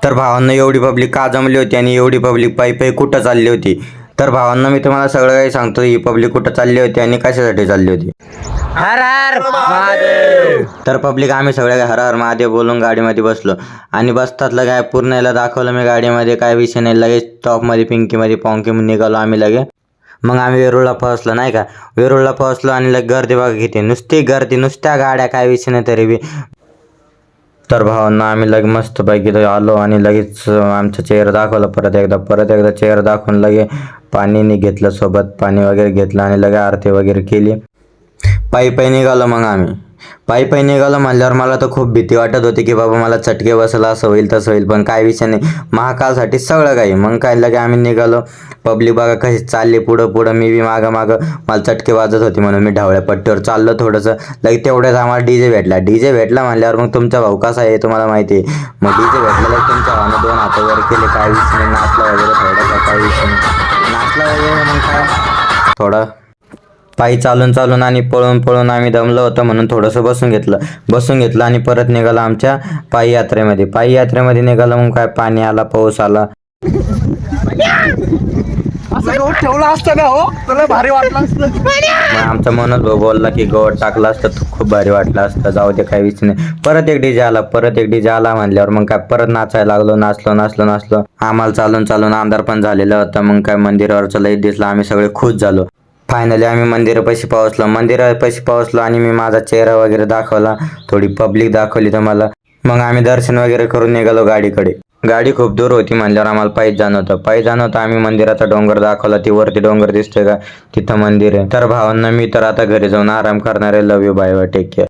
तर भावांना एवढी पब्लिक का जमली होती आणि एवढी पब्लिक पायी पायी कुठं चालली होती? तर भावांना मी तुम्हाला सगळं काही सांगतो. ही पब्लिक कुठं चालली होती आणि कशासाठी चालली होती. हर हर महादेव. तर पब्लिक आम्ही सगळे हर हर महादेव बोलून गाडीमध्ये बसलो आणि बसतातलं काय पूर्ण याला दाखवलं मी गाडीमध्ये, काय विषय नाही. लगेच टॉपमध्ये पिंकीमध्ये पॉंकी निघालो आम्ही लगे. मग आम्ही वेरूळला पोहोचलो नाही का. वेरूळला पोहोचलो आणि लगे गर्दी बघा किती, नुसती गर्दी, नुसत्या गाड्या, काय विषय नाही तरी बी. तर भावांना आम्ही लगे मस्तपैकी आलो आणि लगेच आमचा चेहरा दाखवला परत एकदा चेहरा दाखवून लगे पाणी घेतलं सोबत, पाणी वगैरे घेतलं आणि लगे आरती वगैरे केली. पायी पायी निघालो. मग आम्ही पायी पायी निघालो म्हणल्यावर मला तर खूप भीती वाटत होती की बाबा मला चटके बसला, असं होईल तसं होईल, पण काय विषय नाही, महाकालसाठी सगळं काही. मग काय लगे आम्ही निघालो. पब्लिक बघा कशी चालली पुढं पुढं, मी बी मागं मला चटके वाजत होती म्हणून मी ढावळ्या पट्टीवर चाललो थोडंसं. लगे तेवढ्याच आम्हाला डीजे भेटला म्हणल्यावर मग तुमचा भाऊ कसा आहे तुम्हाला माहिती आहे. मग डीजे भेटला लगे तुमच्या भावानं 2 हात वर केले, काय विषय नाही, नाचला वगैरे थोडासा, काय विषय नाही, नाचला वगैरे. मग काय थोडं पायी चालून आणि पळून आम्ही दमलो होतो म्हणून थोडंसं बसून घेतलं आणि परत निघालो आमच्या पायी यात्रेमध्ये निघालो. मग काय पाणी आला, पाऊस आला. ठेवला असतं ना हो, तुला भारी वाटलं असतं. मग आमचा मनोज भाऊ बोलला की गवत टाकलं असतं तर खूप भारी वाटलं असतं, जाऊ दे काही विषय नाही. परत एक डीजे आला म्हणल्यावर मग काय परत नाचायला लागलो. नाचलो. आम्हाला चालून अंधार पण झालेला होता. मग काय मंदिरावरचं लाईट दिसलं, आम्ही सगळे खुश झालो. फायनली आम्ही मंदिरापाशी पोहोचलो आणि मी माझा चेहरा वगैरे दाखवला, थोडी पब्लिक दाखवली तुम्हाला. मग आम्ही दर्शन वगैरे करून निघालो गाडीकडे. गाडी खूप दूर होती म्हणल्यावर आम्हाला पायी जाणं होतं. आम्ही मंदिराचा डोंगर दाखवला, ती वरती डोंगर दिसतोय का, तिथं मंदिर आहे. तर भावांना मी तर आता घरी जाऊन आराम करणार आहे. Love you, bye bye, take care.